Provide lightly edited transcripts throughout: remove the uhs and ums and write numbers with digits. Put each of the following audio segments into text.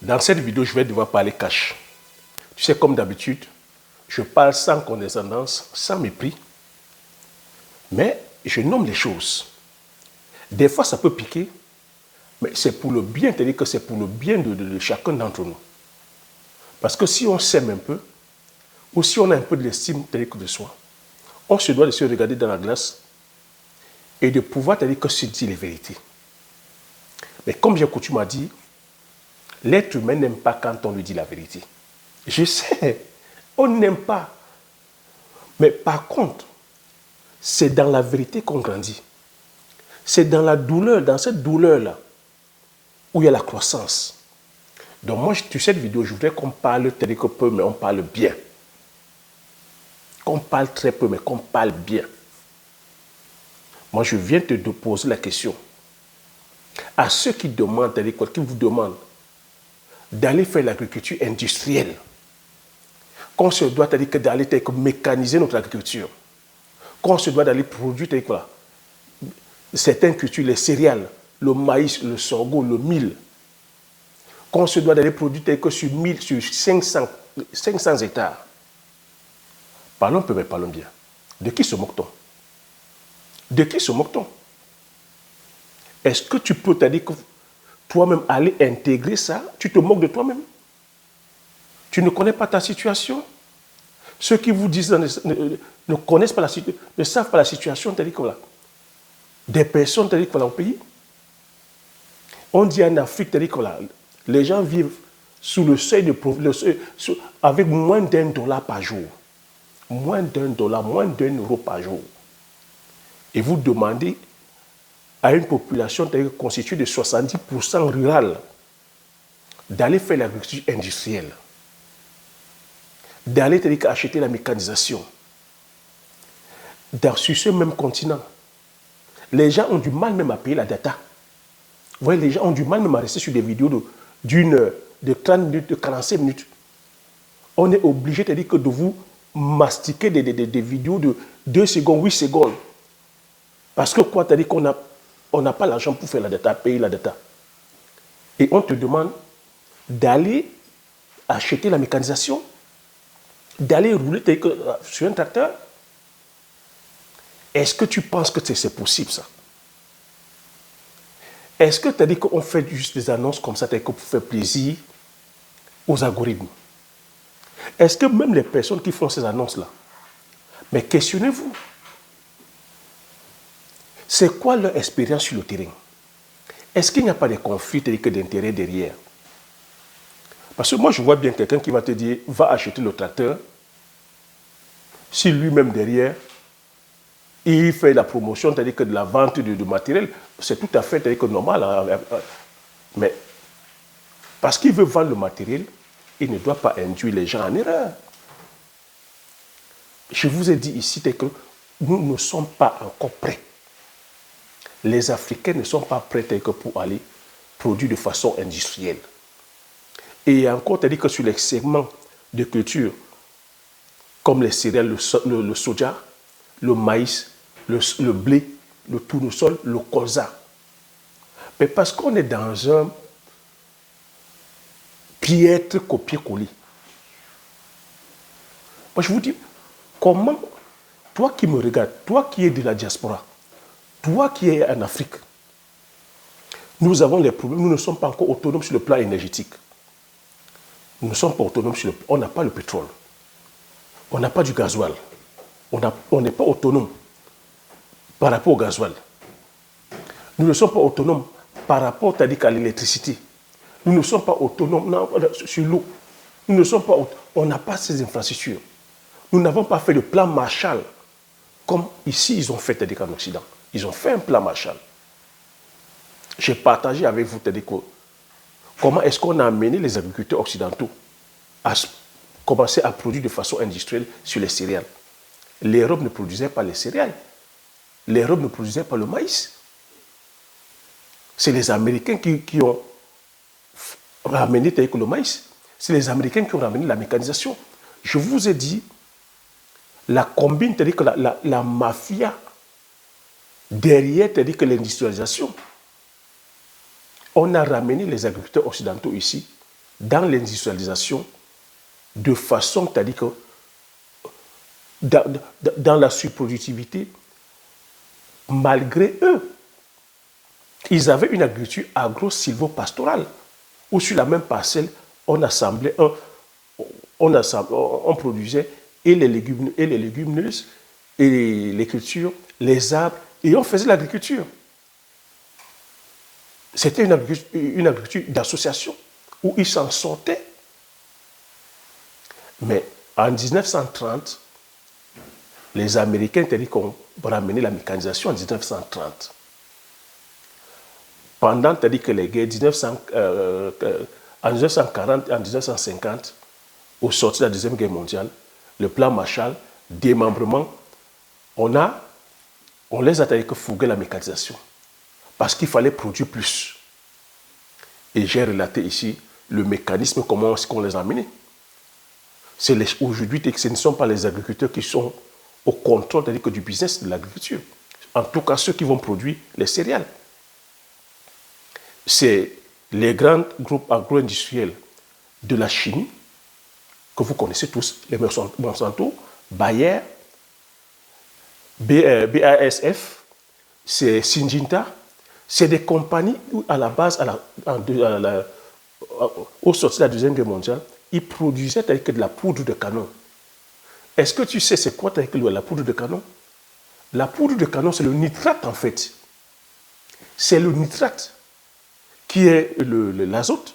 Dans cette vidéo, je vais devoir parler cash. Tu sais, comme d'habitude, je parle sans condescendance, sans mépris, mais je nomme les choses. Des fois, ça peut piquer, mais c'est pour le bien, c'est-à-dire que c'est pour le bien de chacun d'entre nous. Parce que si on s'aime un peu, ou si on a un peu de l'estime de soi, on se doit de se regarder dans la glace et de pouvoir se dire les vérités. Mais comme j'ai coutume à dire, l'être humain n'aime pas quand on lui dit la vérité. Je sais, on n'aime pas. Mais par contre, c'est dans la vérité qu'on grandit. C'est dans la douleur, dans cette douleur-là, où il y a la croissance. Donc moi, sur cette vidéo, je voudrais qu'on parle très peu, mais on parle bien. Qu'on parle très peu, mais qu'on parle bien. Moi, je viens te poser la question. À ceux qui demandent, qui vous demandent d'aller faire l'agriculture industrielle, qu'on se doit d'aller mécaniser notre agriculture, qu'on se doit d'aller produire certaines cultures, les céréales, le maïs, le sorgho, le mil, qu'on se doit d'aller produire sur 500 hectares. Parlons peu, mais parlons bien. De qui se moque-t-on? De qui se moque-t-on? Est-ce que tu peux toi-même aller intégrer ça? Tu te moques de toi-même? Tu ne connais pas ta situation? Ceux qui vous disent ne connaissent pas la situation, ne savent pas la situation des personnes au pays. On dit en Afrique, les gens vivent sous le seuil de pauvreté, avec moins d'$1 par jour. Moins d'$1, moins d'€1 par jour. Et vous demandez à une population constituée de 70% rurale d'aller faire l'agriculture industrielle, d'aller acheter la mécanisation. Sur ce même continent, les gens ont du mal même à payer la data. Vous voyez, les gens ont du mal même à rester sur des vidéos d'une heure, de 30 minutes, de 45 minutes. On est obligé de vous mastiquer des vidéos de 2 secondes, 8 secondes. Parce que quoi, on n'a pas l'argent pour faire la data, payer la data. Et on te demande d'aller acheter la mécanisation, d'aller rouler sur un tracteur. Est-ce que tu penses que c'est possible, ça? Est-ce que tu as dit qu'on fait juste des annonces comme ça pour faire plaisir aux algorithmes? Est-ce que même les personnes qui font ces annonces-là, mais questionnez-vous, c'est quoi leur expérience sur le terrain? Est-ce qu'il n'y a pas de conflit d'intérêt derrière? Parce que moi, je vois bien quelqu'un qui va te dire, va acheter le tracteur, si lui-même derrière, il fait la promotion, c'est-à-dire que de la vente de matériel, c'est tout à fait normal. Mais parce qu'il veut vendre le matériel, il ne doit pas induire les gens en erreur. Je vous ai dit ici que nous ne sommes pas encore prêts. Les Africains ne sont pas prêts pour aller produire de façon industrielle. Et encore, c'est-à-dire que sur les segments de culture, comme les céréales, le soja, le maïs, le blé, le tournesol, le colza. Mais parce qu'on est dans un piètre copier-coller. Moi, je vous dis, comment, toi qui me regardes, toi qui es de la diaspora, toi qui es en Afrique, nous avons des problèmes, nous ne sommes pas encore autonomes sur le plan énergétique. Nous ne sommes pas autonomes on n'a pas le pétrole. On n'a pas du gasoil. On n'est pas autonome par rapport au gasoil. Nous ne sommes pas autonomes par rapport à l'électricité. Nous ne sommes pas autonomes sur l'eau. Nous ne sommes pas, on n'a pas ces infrastructures. Nous n'avons pas fait le plan Marshall comme ici ils ont fait en Occident. Ils ont fait un plan Marshall. J'ai partagé avec vous comment est-ce qu'on a amené les agriculteurs occidentaux à commencer à produire de façon industrielle sur les céréales. L'Europe ne produisait pas les céréales. L'Europe ne produisait pas le maïs. C'est les Américains qui ont ramené le maïs. C'est les Américains qui ont ramené la mécanisation. Je vous ai dit, la combine, c'est-à-dire que la mafia derrière, c'est-à-dire que l'industrialisation, on a ramené les agriculteurs occidentaux ici dans l'industrialisation de façon, c'est-à-dire que dans la surproductivité, malgré eux, ils avaient une agriculture agro-silvopastorale, où sur la même parcelle, on produisait et les légumineuses, et les cultures, les arbres, et on faisait l'agriculture. C'était une agriculture d'association, où ils s'en sortaient. Mais en 1930, les Américains ont ramené la mécanisation en 1930. Pendant que les guerres en 1940 et en 1950, au sortir de la Deuxième Guerre mondiale, le plan Marshall, démembrement, on les a fourgué la mécanisation. Parce qu'il fallait produire plus. Et j'ai relaté ici le mécanisme, comment est-ce qu'on les a amenés. Aujourd'hui, ce ne sont pas les agriculteurs qui sont au contrôle du business de l'agriculture. En tout cas, ceux qui vont produire les céréales. C'est les grands groupes agro-industriels de la chimie, que vous connaissez tous, les Monsanto, Bayer, BASF, c'est Syngenta, c'est des compagnies où à la base, au sortir de la Deuxième Guerre mondiale, ils produisaient de la poudre de canon. Est-ce que tu sais c'est quoi la poudre de canon? La poudre de canon, c'est le nitrate en fait. C'est le nitrate qui est l'azote.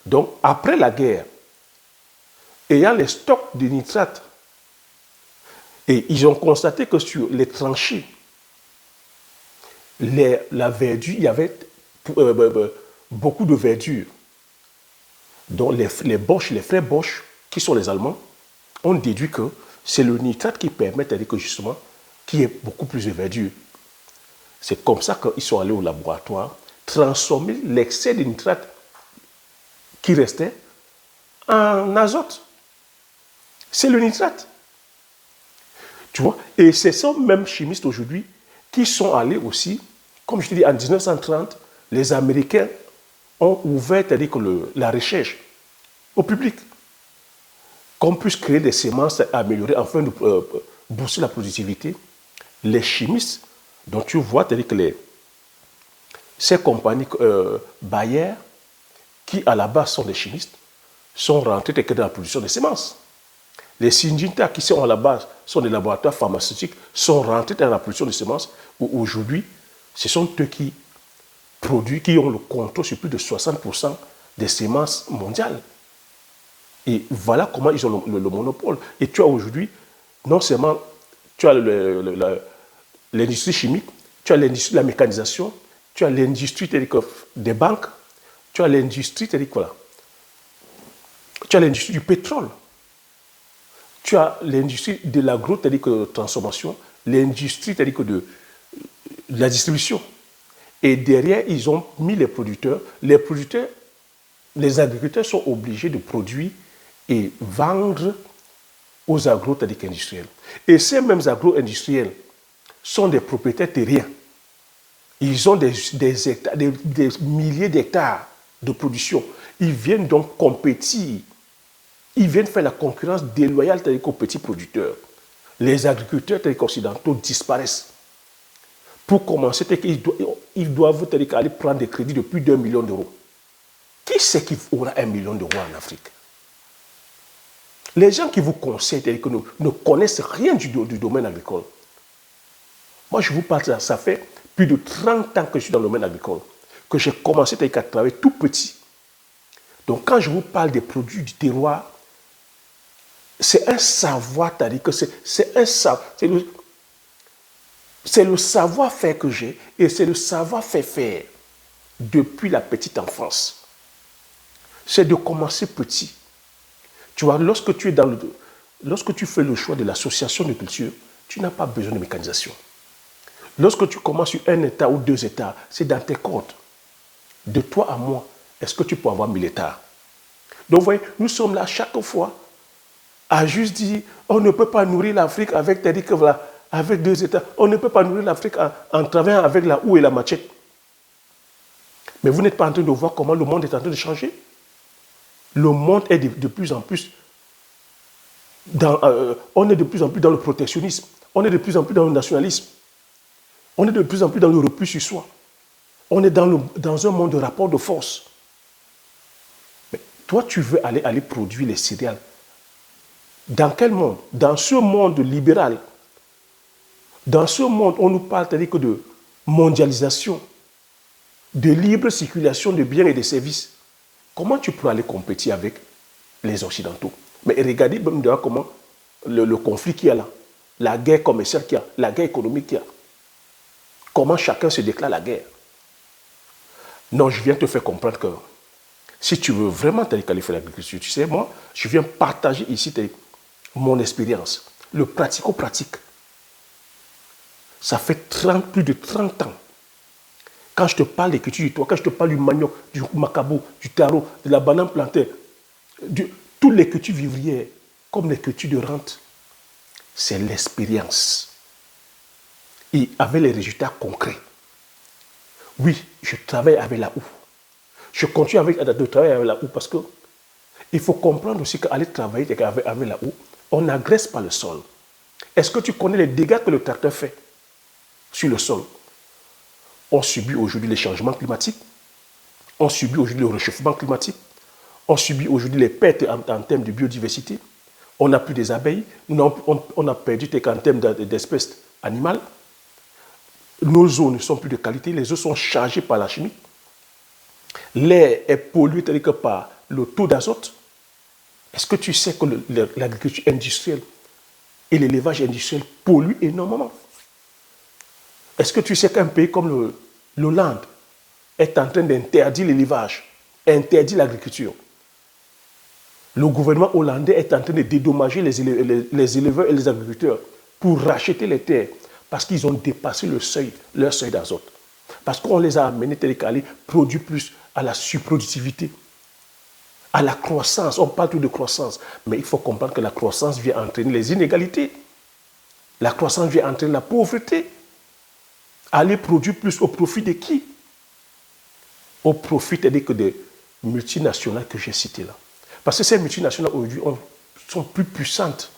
Donc, après la guerre, ayant les stocks de nitrate, et ils ont constaté que sur les tranchées, la verdure, il y avait beaucoup de verdure. Donc, les frères Bosch, qui sont les Allemands, ont déduit que c'est le nitrate qui permet, que justement, qu'il y ait beaucoup plus de verdure. C'est comme ça qu'ils sont allés au laboratoire transformer l'excès de nitrate qui restait en azote. C'est le nitrate. Tu vois? Et ce sont même chimistes aujourd'hui qui sont allés aussi, comme je te dis, en 1930, les Américains ont ouvert la recherche au public. Qu'on puisse créer des semences améliorées afin de booster la productivité. Les chimistes, dont tu vois, ces compagnies Bayer, qui à la base sont des chimistes, sont rentrés dans la production de semences. Les Syngenta, qui sont à la base, sont des laboratoires pharmaceutiques, sont rentrés dans la production de semences, où aujourd'hui, ce sont eux qui produisent, qui ont le contrôle sur plus de 60% des semences mondiales. Et voilà comment ils ont le monopole. Et tu as aujourd'hui, non seulement tu as l'industrie chimique, tu as l'industrie de la mécanisation, tu as l'industrie des banques, tu as l'industrie tu as l'industrie du pétrole, tu as l'industrie de l'agro-transformation, l'industrie de la distribution. Et derrière, ils ont mis les producteurs. Les agriculteurs sont obligés de produire et vendre aux agro-industriels. Et ces mêmes agro-industriels sont des propriétaires terriens. Ils ont des milliers d'hectares de production. Ils viennent donc compétir. Ils viennent faire la concurrence déloyale aux petits producteurs. Les agriculteurs occidentaux disparaissent. Pour commencer, ils doivent aller prendre des crédits de plus d'1 million d'euros. Qui c'est qui aura 1 million d'euros en Afrique? Les gens qui vous conseillent ne connaissent rien du domaine agricole. Moi, je vous parle, ça fait plus de 30 ans que je suis dans le domaine agricole, que j'ai commencé à travailler tout petit. Donc, quand je vous parle des produits du terroir, c'est un savoir, c'est le savoir-faire que j'ai et c'est le savoir-faire faire depuis la petite enfance. C'est de commencer petit. Tu vois, lorsque tu fais le choix de l'association de culture, tu n'as pas besoin de mécanisation. Lorsque tu commences sur 1 hectare ou 2 hectares, c'est dans tes comptes. De toi à moi, est-ce que tu peux avoir 1000 hectares? Donc, vous voyez, nous sommes là chaque fois à juste dire, on ne peut pas nourrir l'Afrique avec 2 hectares. On ne peut pas nourrir l'Afrique en travaillant avec la houe et la machette. Mais vous n'êtes pas en train de voir comment le monde est en train de changer. Le monde est de plus en plus on est de plus en plus dans le protectionnisme, on est de plus en plus dans le nationalisme, on est de plus en plus dans le repli sur soi. On est dans un monde de rapport de force. Mais toi, tu veux aller produire les céréales. Dans quel monde? Dans ce monde libéral. Dans ce monde, on nous parle que de mondialisation, de libre circulation de biens et de services. Comment tu peux aller compétir avec les Occidentaux? Mais regardez comment le conflit qu'il y a là, la guerre commerciale qu'il y a, la guerre économique qu'il y a. Comment chacun se déclare la guerre. Non, je viens te faire comprendre que si tu veux vraiment qualifier l'agriculture, tu sais, moi, je viens partager ici mon expérience, le pratico-pratique. Ça fait plus de 30 ans. Quand je te parle des cultures du toit, quand je te parle du manioc, du macabo, du taro, de la banane plantaire, toutes les cultures vivrières, comme les cultures de rente, c'est l'expérience. Et avec les résultats concrets. Oui, je travaille avec la houe. Je continue de travailler avec la houe parce que il faut comprendre aussi qu'aller travailler avec la houe, on n'agresse pas le sol. Est-ce que tu connais les dégâts que le tracteur fait sur le sol? On subit aujourd'hui les changements climatiques, on subit aujourd'hui le réchauffement climatique, on subit aujourd'hui les pertes en termes de biodiversité, on n'a plus des abeilles, on a perdu en termes d'espèces animales, nos eaux ne sont plus de qualité, les eaux sont chargées par la chimie, l'air est pollué par le taux d'azote. Est-ce que tu sais que l'agriculture industrielle et l'élevage industriel polluent énormément? Est-ce que tu sais qu'un pays comme l'Hollande est en train d'interdire l'élevage, interdire l'agriculture? Le gouvernement hollandais est en train de dédommager les éleveurs et les agriculteurs pour racheter les terres parce qu'ils ont dépassé leur seuil d'azote. Parce qu'on les a amenés à aller produire plus à la surproductivité, à la croissance. On parle tout de croissance, mais il faut comprendre que la croissance vient entraîner les inégalités. La croissance vient entraîner la pauvreté. Aller produire plus au profit de qui? Au profit des multinationales que j'ai citées là. Parce que ces multinationales aujourd'hui sont plus puissantes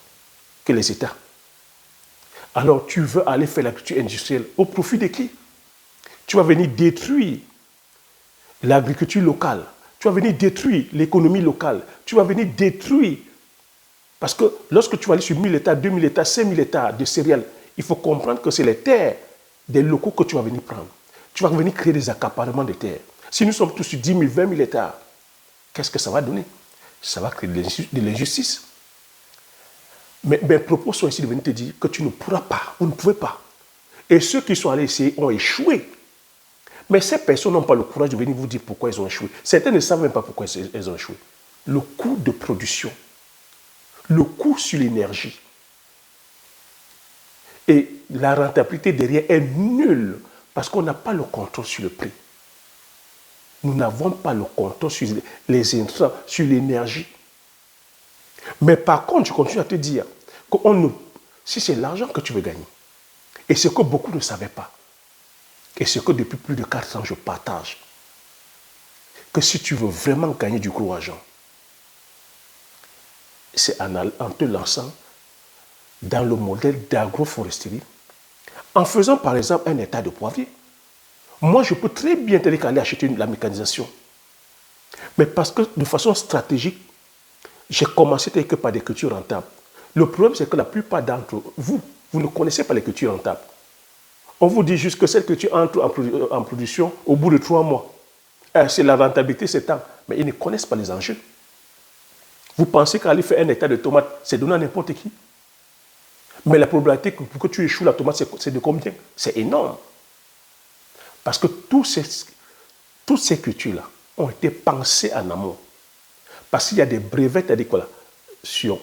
que les États. Alors tu veux aller faire l'agriculture industrielle au profit de qui? Tu vas venir détruire l'agriculture locale. Tu vas venir détruire l'économie locale. Tu vas venir détruire. Parce que lorsque tu vas aller sur 1000 hectares, 2000 hectares, 5000 hectares de céréales, il faut comprendre que c'est les terres des locaux que tu vas venir prendre. Tu vas venir créer des accaparements de terres. Si nous sommes tous sur 10 000, 20 000 hectares, qu'est-ce que ça va donner? Ça va créer de l'injustice. Mais mes propos sont ici de venir te dire que tu ne pourras pas, vous ne pouvez pas. Et ceux qui sont allés essayer ont échoué. Mais ces personnes n'ont pas le courage de venir vous dire pourquoi ils ont échoué. Certains ne savent même pas pourquoi ils ont échoué. Le coût de production, le coût sur l'énergie et la rentabilité derrière est nulle parce qu'on n'a pas le contrôle sur le prix. Nous n'avons pas le contrôle sur les intrants, sur l'énergie. Mais par contre, je continue à te dire que si c'est l'argent que tu veux gagner, et ce que beaucoup ne savaient pas, et ce que depuis plus de 4 ans je partage, que si tu veux vraiment gagner du gros argent, c'est en te lançant dans le modèle d'agroforesterie, en faisant par exemple un hectare de poivrier. Moi, je peux très bien aller acheter la mécanisation. Mais parce que de façon stratégique, j'ai commencé par des cultures rentables. Le problème, c'est que la plupart d'entre vous, vous ne connaissez pas les cultures rentables. On vous dit juste que celle que tu entres en production au bout de 3 mois, c'est la rentabilité, c'est tant. Mais ils ne connaissent pas les enjeux. Vous pensez qu'aller faire un hectare de tomates, c'est donné à n'importe qui. Mais la probabilité pour que tu échoues la tomate, c'est de combien? C'est énorme. Parce que toutes ces cultures-là ont été pensées en amont. Parce qu'il y a des brevets adéquats sur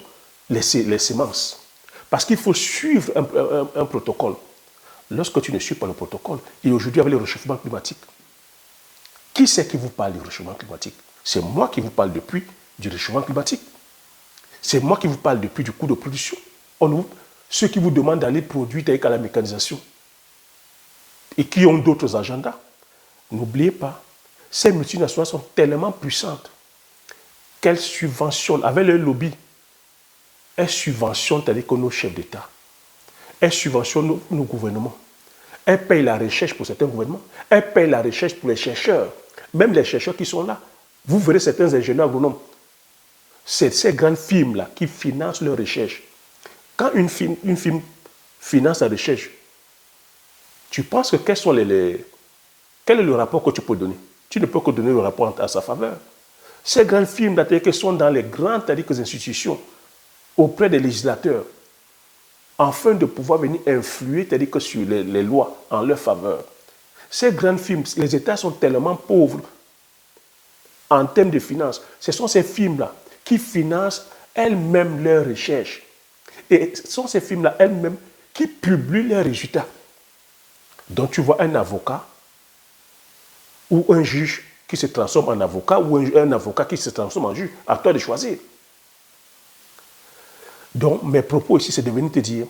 les semences. Parce qu'il faut suivre un protocole. Lorsque tu ne suis pas le protocole, et aujourd'hui avec le réchauffement climatique, qui c'est qui vous parle du réchauffement climatique? C'est moi qui vous parle depuis du réchauffement climatique. C'est moi qui vous parle depuis du coût de production. Ceux qui vous demandent d'aller produire avec la mécanisation et qui ont d'autres agendas, n'oubliez pas, ces multinationales sont tellement puissantes qu'elles subventionnent, avec leur lobby, elles subventionnent, c'est-à-dire que nos chefs d'État, elles subventionnent nos gouvernements. Elles payent la recherche pour certains gouvernements. Elles payent la recherche pour les chercheurs. Même les chercheurs qui sont là. Vous verrez certains ingénieurs agronomes. C'est ces grandes firmes-là qui financent leur recherche. Quand une firme finance la recherche, tu penses que quel est le rapport que tu peux donner? Tu ne peux que donner le rapport à sa faveur. Ces grandes firmes qui sont dans les grandes institutions, auprès des législateurs, afin de pouvoir venir influer sur les lois en leur faveur. Ces grandes firmes, les États sont tellement pauvres en termes de finances. Ce sont ces firmes-là qui financent elles-mêmes leurs recherches. Et ce sont ces firmes-là elles-mêmes qui publient leurs résultats. Donc tu vois un avocat ou un juge qui se transforme en avocat ou un avocat qui se transforme en juge. À toi de choisir. Donc mes propos ici, c'est de venir te dire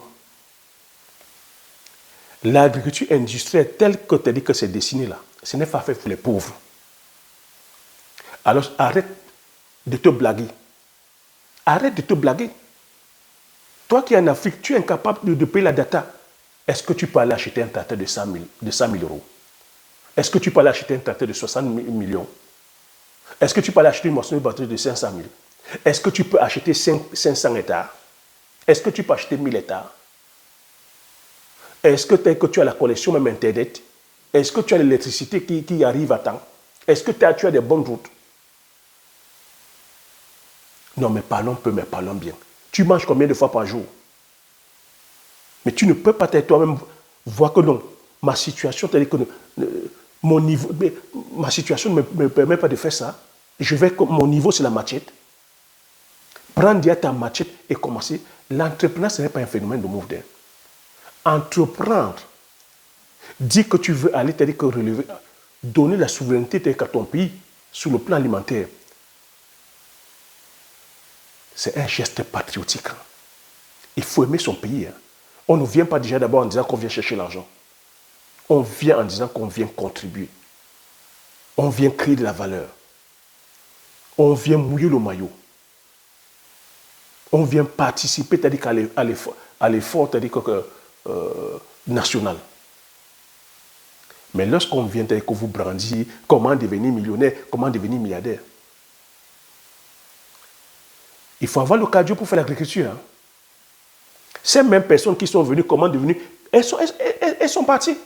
l'agriculture industrielle telle que tu as dit que c'est dessiné là, ce n'est pas fait pour les pauvres. Alors arrête de te blaguer. Arrête de te blaguer. Toi qui es en Afrique, tu es incapable de payer la data. Est-ce que tu peux aller acheter un tracteur de 100 000 euros? Est-ce que tu peux aller acheter un tracteur de 60 millions? Est-ce que tu peux aller acheter une moissonneuse batteuse de 500 000? Est-ce que tu peux acheter 500 hectares? Est-ce que tu peux acheter 1000 hectares? Est-ce que tu as la connexion même Internet? Est-ce que tu as l'électricité qui arrive à temps? Est-ce que tu as des bonnes routes? Non, mais parlons peu, mais parlons bien. Tu manges combien de fois par jour? Mais tu ne peux pas toi-même voir que non, ma situation, c'est-à-dire que mon niveau, ma situation ne me permet pas de faire ça. Mon niveau, c'est la machette. Prends ta machette et commencer. L'entrepreneuriat, ce n'est pas un phénomène de mouvement. Entreprendre, dire que tu veux aller, c'est-à-dire que relever, donner la souveraineté à ton pays sur le plan alimentaire, c'est un geste patriotique. Il faut aimer son pays. On ne vient pas déjà d'abord en disant qu'on vient chercher l'argent. On vient en disant qu'on vient contribuer. On vient créer de la valeur. On vient mouiller le maillot. On vient participer, c'est-à-dire à l'effort, c'est-à-dire national. Mais lorsqu'on vient, c'est-à-dire que vous brandissez comment devenir millionnaire, comment devenir milliardaire, il faut avoir le cardio pour faire l'agriculture. Ces mêmes personnes qui sont venues, comment devenir, elles sont parties.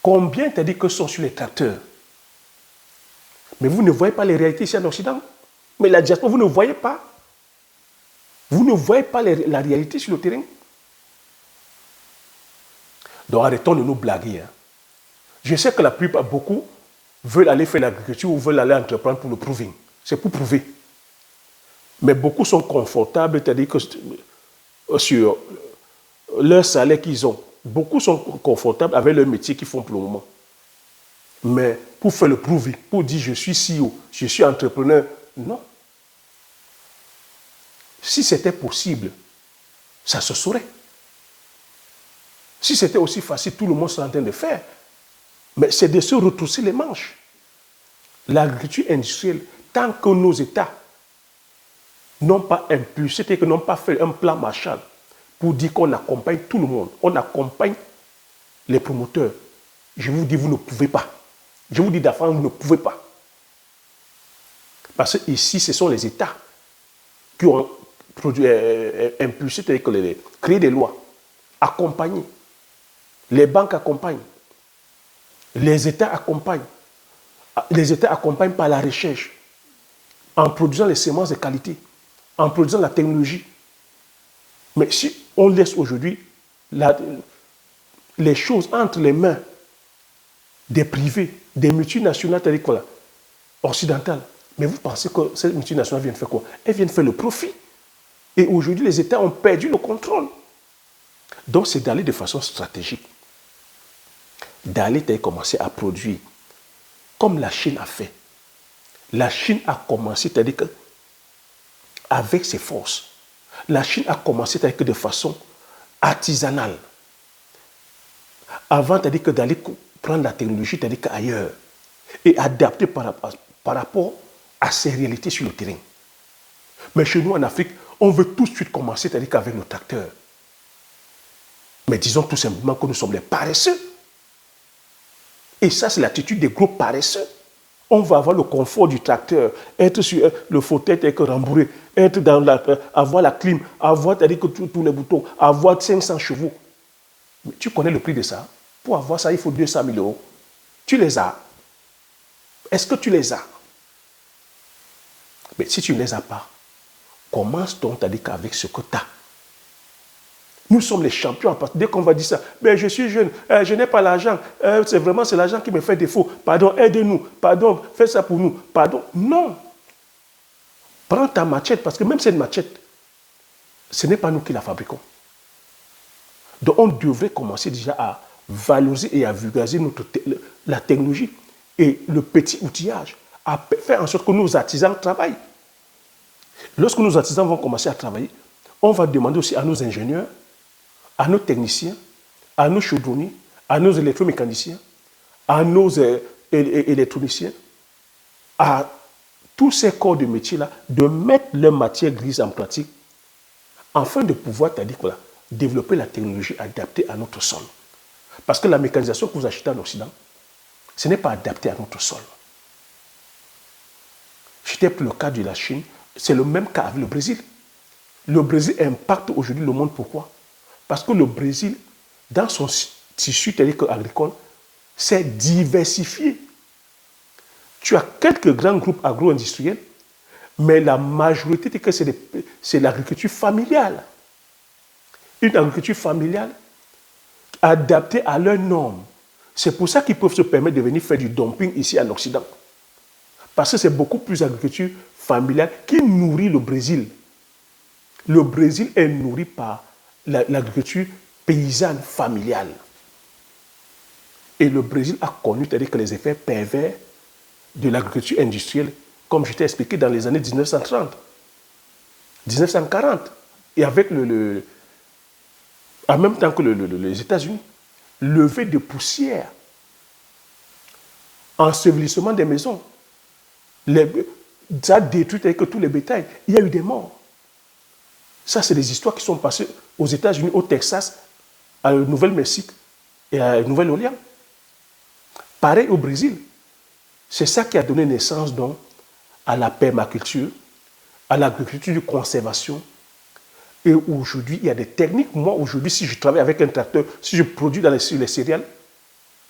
Combien t'as dit que sont sur les tracteurs? Mais vous ne voyez pas les réalités ici en Occident. Mais la diaspora, vous ne voyez pas. Vous ne voyez pas la réalité sur le terrain. Donc arrêtons de nous blaguer. Je sais que la plupart, beaucoup, veulent aller faire l'agriculture ou veulent aller entreprendre pour le prouver. C'est pour prouver. Mais beaucoup sont confortables, c'est-à-dire que sur leur salaire qu'ils ont, beaucoup sont confortables avec leur métier qu'ils font pour le moment. Mais pour faire le prouver, pour dire je suis CEO, je suis entrepreneur, non. Si c'était possible, ça se saurait. Si c'était aussi facile, tout le monde serait en train de faire. Mais c'est de se retrousser les manches. L'agriculture industrielle, tant que nos États n'ont pas impulsé, c'est-à-dire qu'ils n'ont pas fait un plan Marshall pour dire qu'on accompagne tout le monde, on accompagne les promoteurs. Je vous dis, vous ne pouvez pas. Je vous dis d'affaire, vous ne pouvez pas. Parce que ici, ce sont les États qui ont impulsé, c'est-à-dire que créer des lois, accompagner. Les banques accompagnent. Les États accompagnent. Les États accompagnent par la recherche, en produisant les semences de qualité, en produisant la technologie. Mais si on laisse aujourd'hui les choses entre les mains des privés, des multinationales occidentales, mais vous pensez que ces multinationales viennent faire quoi? Elles viennent faire le profit. Et aujourd'hui, les États ont perdu le contrôle. Donc, c'est d'aller de façon stratégique. D'aller commencer à produire comme la Chine a fait. La Chine a commencé, c'est-à-dire que avec ses forces, la Chine a commencé de façon artisanale. Avant, c'est-à-dire que d'aller prendre la technologie, c'est-à-dire qu'ailleurs, et adapter par rapport à ces réalités sur le terrain. Mais chez nous, en Afrique, on veut tout de suite commencer, c'est-à-dire qu'avec nos tracteurs. Mais disons tout simplement que nous sommes des paresseux. Et ça, c'est l'attitude des gros paresseux. On va avoir le confort du tracteur, être sur le fauteuil avec rembourré, être dans avoir la clim, avoir tous les boutons, avoir 500 chevaux. Mais tu connais le prix de ça? Pour avoir ça, il faut 200 000 euros. Tu les as? Est-ce que tu les as? Mais si tu ne les as pas, commence donc à dire qu'avec ce que tu as. Nous sommes les champions. Dès qu'on va dire ça, mais je suis jeune, je n'ai pas l'argent, c'est l'argent qui me fait défaut. Pardon, aide-nous. Pardon, fais ça pour nous. Pardon. Non. Prends ta machette, parce que même cette machette, ce n'est pas nous qui la fabriquons. Donc on devrait commencer déjà à valoriser et à vulgariser la technologie et le petit outillage, à faire en sorte que nos artisans travaillent. Lorsque nos artisans vont commencer à travailler, on va demander aussi à nos ingénieurs, à nos techniciens, à nos chaudronniers, à nos électromécaniciens, à nos électroniciens, à tous ces corps de métier-là, de mettre leur matière grise en pratique afin de pouvoir, c'est-à-dire, voilà, développer la technologie adaptée à notre sol. Parce que la mécanisation que vous achetez en Occident, ce n'est pas adapté à notre sol. J'étais pour le cas de la Chine, c'est le même cas avec le Brésil. Le Brésil impacte aujourd'hui le monde. Pourquoi? Parce que le Brésil, dans son tissu agricole, s'est diversifié. Tu as quelques grands groupes agro-industriels, mais la majorité, c'est l'agriculture familiale. Une agriculture familiale adaptée à leurs normes. C'est pour ça qu'ils peuvent se permettre de venir faire du dumping ici en Occident. Parce que c'est beaucoup plus l'agriculture familiale qui nourrit le Brésil. Le Brésil est nourri par l'agriculture paysanne familiale. Et le Brésil a connu, c'est-à-dire que les effets pervers de l'agriculture industrielle, comme je t'ai expliqué dans les années 1930, 1940, et avec en même temps que les États-Unis, levée de poussière, ensevelissement des maisons, ça a détruit avec tous les bétails. Il y a eu des morts. Ça, c'est des histoires qui sont passées aux États-Unis, au Texas, à la Nouvelle-Mexique et à la Nouvelle-Orléans. Pareil au Brésil. C'est ça qui a donné naissance donc à la permaculture, à l'agriculture de conservation. Et aujourd'hui, il y a des techniques. Moi, aujourd'hui, si je travaille avec un tracteur, si je produis sur les céréales,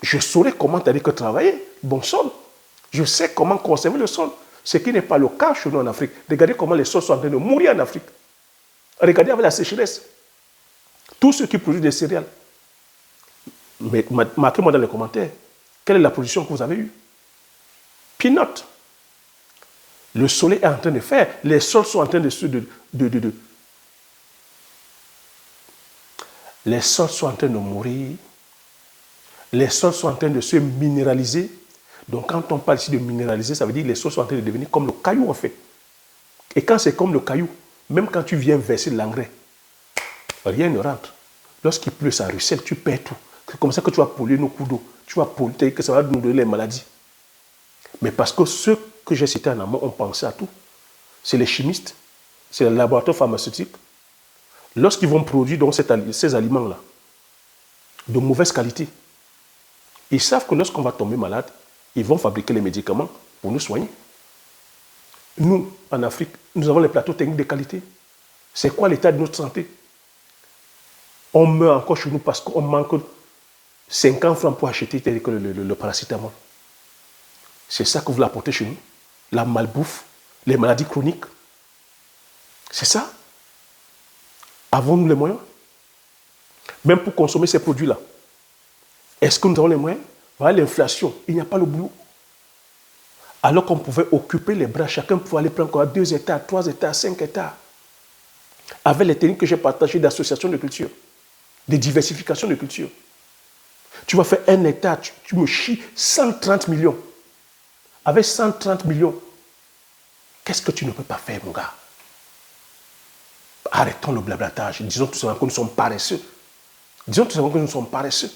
je saurais comment travailler bon sol. Je sais comment conserver le sol. Ce qui n'est pas le cas chez nous en Afrique. Regardez comment les sols sont en train de mourir en Afrique. Regardez avec la sécheresse. Tous ceux qui produisent des céréales, marquez-moi dans les commentaires, quelle est la production que vous avez eue? Peanut. Le soleil est en train de faire, les sols sont en train les sols sont en train de mourir, les sols sont en train de se minéraliser. Donc quand on parle ici de minéraliser, ça veut dire que les sols sont en train de devenir comme le caillou en fait. Et quand c'est comme le caillou, même quand tu viens verser de l'engrais, rien ne rentre. Lorsqu'il pleut, ça ruisselle, tu perds tout. C'est comme ça que tu vas polluer nos cours d'eau. Tu vas polluer, que ça va nous donner les maladies. Mais parce que ceux que j'ai cités en amont ont pensé à tout. C'est les chimistes, c'est les laboratoires pharmaceutiques. Lorsqu'ils vont produire donc ces aliments-là, de mauvaise qualité, ils savent que lorsqu'on va tomber malade, ils vont fabriquer les médicaments pour nous soigner. Nous, en Afrique, nous avons les plateaux techniques de qualité. C'est quoi l'état de notre santé? On meurt encore chez nous parce qu'on manque 50 francs pour acheter le paracétamol. C'est ça que vous l'apportez chez nous. La malbouffe, les maladies chroniques. C'est ça. Avons-nous les moyens? Même pour consommer ces produits-là. Est-ce que nous avons les moyens? Voilà l'inflation. Il n'y a pas le boulot. Alors qu'on pouvait occuper les bras, chacun pouvait aller prendre 2 hectares, 3 hectares, 5 hectares. Avec les techniques que j'ai partagées d'association de culture, de diversification de culture. Tu vas faire 1 hectare, tu me chies 130 millions. Avec 130 millions, qu'est-ce que tu ne peux pas faire, mon gars? Arrêtons le blablatage. Disons tout simplement que nous sommes paresseux. Disons tout simplement que nous sommes paresseux.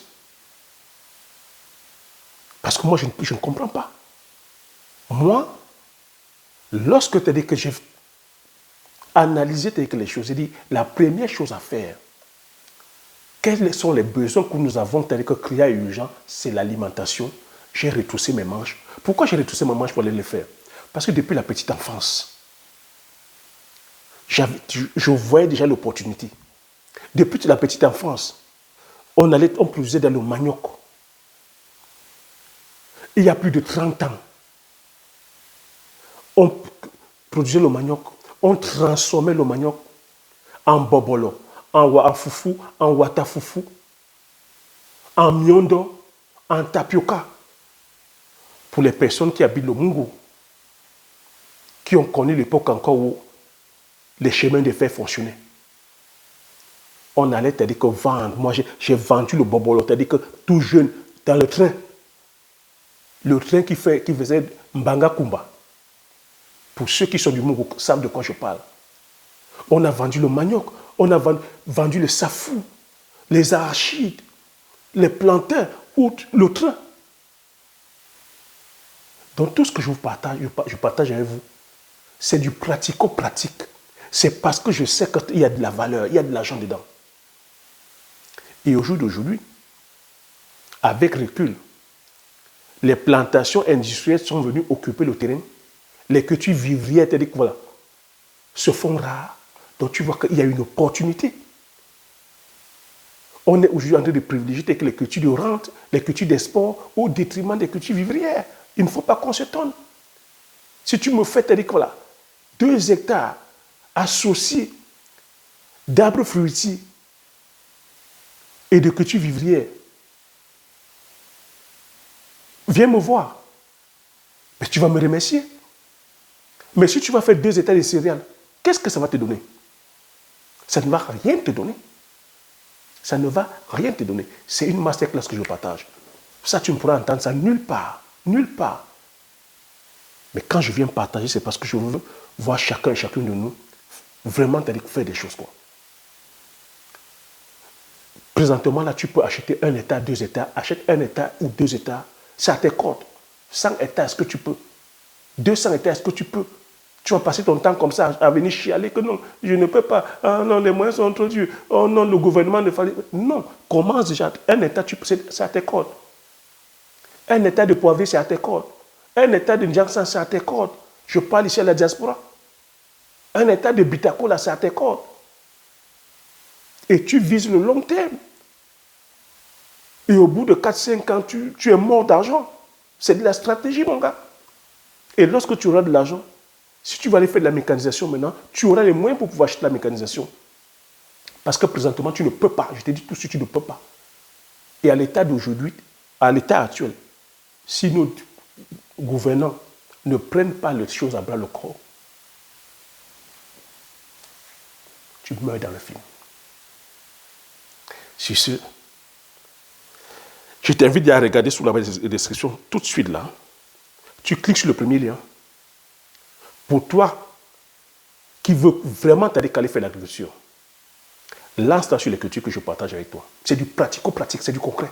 Parce que moi, je ne comprends pas. Moi, Lorsque tu as dit que j'ai analysé les choses, j'ai dit la première chose à faire, quels sont les besoins que nous avons, c'est-à-dire que criant urgent, c'est l'alimentation. J'ai retroussé mes manches. Pourquoi j'ai retroussé mes manches pour aller le faire? Parce que depuis la petite enfance, je voyais déjà l'opportunité. Depuis la petite enfance, on produisait dans le manioc. Il y a plus de 30 ans, on produisait le manioc, on transformait le manioc en bobolo, en foufou, en watafoufou, en miondo, en tapioca. Pour les personnes qui habitent le Mungo, qui ont connu l'époque encore où les chemins de fer fonctionnaient. On allait, c'est-à-dire que vendre. Moi, j'ai vendu le bobolo, c'est-à-dire que tout jeune, dans le train qui faisait Mbanga Kumba. Pour ceux qui sont du Mungo savent de quoi je parle. On a vendu le manioc, on a vendu le safou, les arachides, les plantains, ou le train. Donc tout ce que je partage avec vous, c'est du pratico-pratique. C'est parce que je sais qu'il y a de la valeur, il y a de l'argent dedans. Et au jour d'aujourd'hui, avec recul, les plantations industrielles sont venues occuper le terrain. Les cultures vivrières, voilà, se font rares. Donc tu vois qu'il y a une opportunité. On est aujourd'hui en train de privilégier les cultures de rente, les cultures d'export au détriment des cultures vivrières. Il ne faut pas qu'on s'étonne. Si tu me fais, voilà, 2 hectares associés d'arbres fruitiers et de cultures vivrières, viens me voir. Mais tu vas me remercier. Mais si tu vas faire 2 hectares de céréales, qu'est-ce que ça va te donner? Ça ne va rien te donner. Ça ne va rien te donner. C'est une masterclass que je partage. Ça, tu ne pourras entendre ça nulle part. Nulle part. Mais quand je viens partager, c'est parce que je veux voir chacun et chacune de nous vraiment faire des choses. Quoi. Présentement, là, tu peux acheter 1 hectare, 2 hectares. Achète 1 hectare ou 2 hectares. C'est à tes comptes. 100 hectares, est-ce que tu peux? 200 hectares, est-ce que tu peux? Tu vas passer ton temps comme ça à venir chialer que non, je ne peux pas. Ah non, les moyens sont trop durs. Oh non, le gouvernement ne fallait. Non, commence déjà. 1 hectare, c'est à tes comptes. 1 hectare de poivrier, c'est à tes comptes. 1 hectare de Njansan, c'est à tes comptes. Je parle ici à la diaspora. 1 hectare de Bitako, là, c'est à tes comptes. Et tu vises le long terme. Et au bout de 4-5 ans, tu es mort d'argent. C'est de la stratégie, mon gars. Et lorsque tu auras de l'argent, si tu vas aller faire de la mécanisation maintenant, tu auras les moyens pour pouvoir acheter la mécanisation. Parce que présentement, tu ne peux pas. Je te dis tout de suite, tu ne peux pas. Et à l'état d'aujourd'hui, à l'état actuel, si nos gouvernants ne prennent pas les choses à bras le corps, tu meurs dans le film. Sur ce, je t'invite à regarder sous la description tout de suite là. Tu cliques sur le premier lien. Pour toi, qui veut vraiment t'aller qu'aller faire l'agriculture, lance-toi sur les cultures que je partage avec toi. C'est du pratico-pratique, c'est du concret.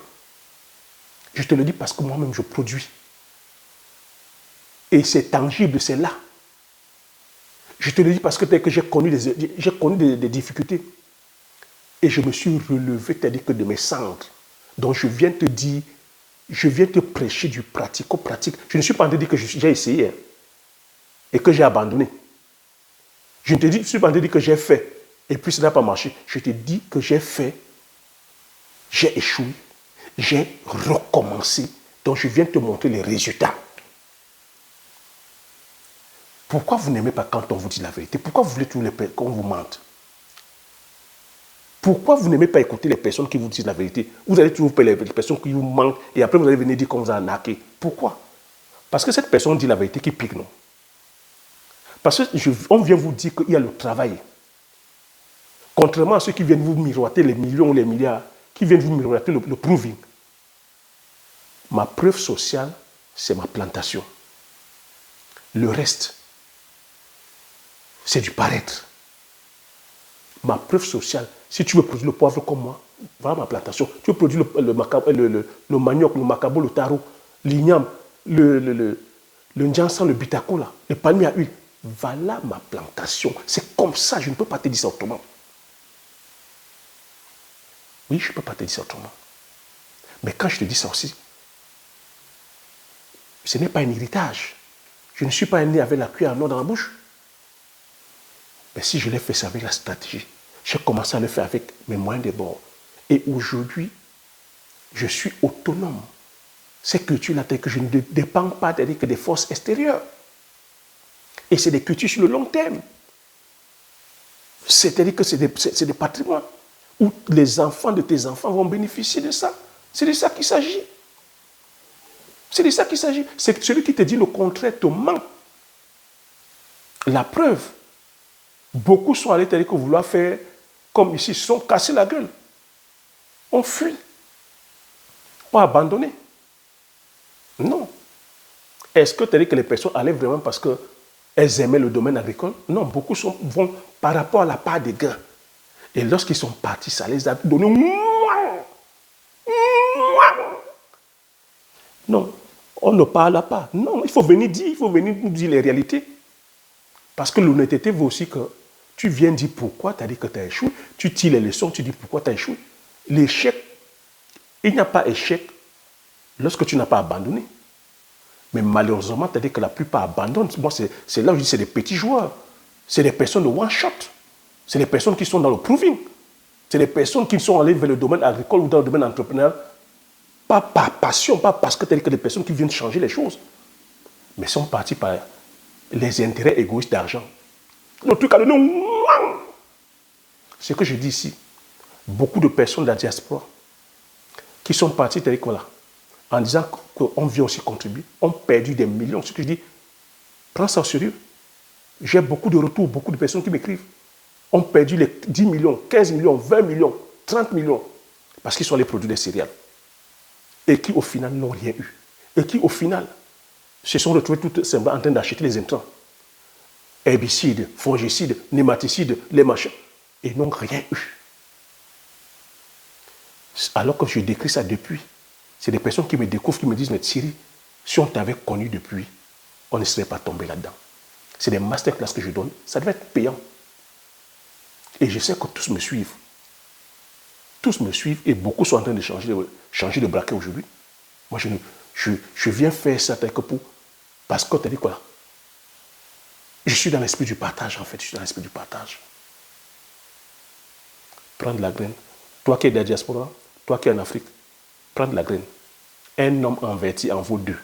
Je te le dis parce que moi-même, je produis. Et c'est tangible, c'est là. Je te le dis parce que j'ai connu des difficultés. Et je me suis relevé, c'est-à-dire que de mes cendres. Donc je viens te dire, je viens te prêcher du pratico-pratique. Je ne suis pas en train de dire que j'ai essayé et que j'ai abandonné. Je ne te suis pas en train de dire que j'ai fait et puis ça n'a pas marché. Je te dis que j'ai fait, j'ai échoué, j'ai recommencé. Donc je viens te montrer les résultats. Pourquoi vous n'aimez pas quand on vous dit la vérité? Pourquoi vous voulez toujours qu'on vous mente? Pourquoi vous n'aimez pas écouter les personnes qui vous disent la vérité? Vous allez toujours payer les personnes qui vous mentent et après vous allez venir dire qu'on vous a arnaqué. Pourquoi? Parce que cette personne dit la vérité qui pique, non? Parce qu'on vient vous dire qu'il y a le travail. Contrairement à ceux qui viennent vous miroiter les millions ou les milliards, qui viennent vous miroiter le proving. Ma preuve sociale, c'est ma plantation. Le reste, c'est du paraître. Ma preuve sociale, si tu veux produire le poivre comme moi, va à ma plantation. Tu veux produire le manioc, le macabo, le taro, l'igname, le ndjansan, le bitako, là, le palmier à huile. voilà ma plantation. C'est comme ça, je ne peux pas te dire ça autrement. Oui, je ne peux pas te dire ça autrement. Mais quand je te dis ça aussi, ce n'est pas un héritage. Je ne suis pas né avec la cuillère en or dans la bouche. Mais si je l'ai fait, c'est avec la stratégie. J'ai commencé à le faire avec mes moyens de bord. Et aujourd'hui, je suis autonome. Ces cultures-là, que je ne dépends pas des forces extérieures. Et c'est des cultures sur le long terme. C'est-à-dire que c'est des patrimoines où les enfants de tes enfants vont bénéficier de ça. C'est de ça qu'il s'agit. C'est de ça qu'il s'agit. C'est celui qui te dit le contraire te ment. La preuve, beaucoup sont allés te dire que vouloir faire comme ici, ils se sont cassés la gueule. On fuit. On a abandonné. Non. Est-ce que tu as dit que les personnes allaient vraiment parce qu'elles aimaient le domaine agricole? Non, beaucoup vont par rapport à la part des gains. Et lorsqu'ils sont partis, ça les a donné. Non, on ne parle pas. Non, il faut venir nous dire les réalités. Parce que l'honnêteté veut aussi que tu viens dire pourquoi tu as dit que tu as échoué. Tu tires les leçons, tu dis pourquoi tu as échoué. L'échec, il n'y a pas échec lorsque tu n'as pas abandonné. Mais malheureusement, tu as dit que la plupart abandonnent. Moi, c'est là où je dis c'est des petits joueurs. C'est des personnes de one shot. C'est des personnes qui sont dans le proving. C'est des personnes qui sont allées vers le domaine agricole ou dans le domaine entrepreneurial. Pas par passion, pas parce que tu as dit que des personnes qui viennent changer les choses. Mais sont partis par les intérêts égoïstes d'argent. Le truc à donner. Ce que je dis ici, beaucoup de personnes de la diaspora qui sont partis, voilà, en disant qu'on vient aussi contribuer, ont perdu des millions. Ce que je dis, prends ça au sérieux. J'ai beaucoup de retours, beaucoup de personnes qui m'écrivent. Ont perdu les 10 millions, 15 millions, 20 millions, 30 millions, parce qu'ils sont allés produire des céréales. Et qui, au final, n'ont rien eu. Et qui, au final, se sont retrouvés tout simplement en train d'acheter les intrants. Herbicides, fongicides, nématicides, les machins. Et n'ont rien eu. Alors que je décris ça depuis, c'est des personnes qui me découvrent, qui me disent, mais Thierry, si on t'avait connu depuis, on ne serait pas tombé là-dedans. C'est des masterclass que je donne, ça devait être payant. Et je sais que tous me suivent. Tous me suivent et beaucoup sont en train de changer de braquet aujourd'hui. Moi, je viens faire ça parce que tu as dit quoi? Je suis dans l'esprit du partage, en fait. Je suis dans l'esprit du partage. Prendre la graine. Toi qui es de la diaspora, toi qui es en Afrique, prendre la graine. Un homme converti en vaut deux.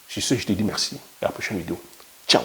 Sur ce, je te dis merci. Et à la prochaine vidéo. Ciao.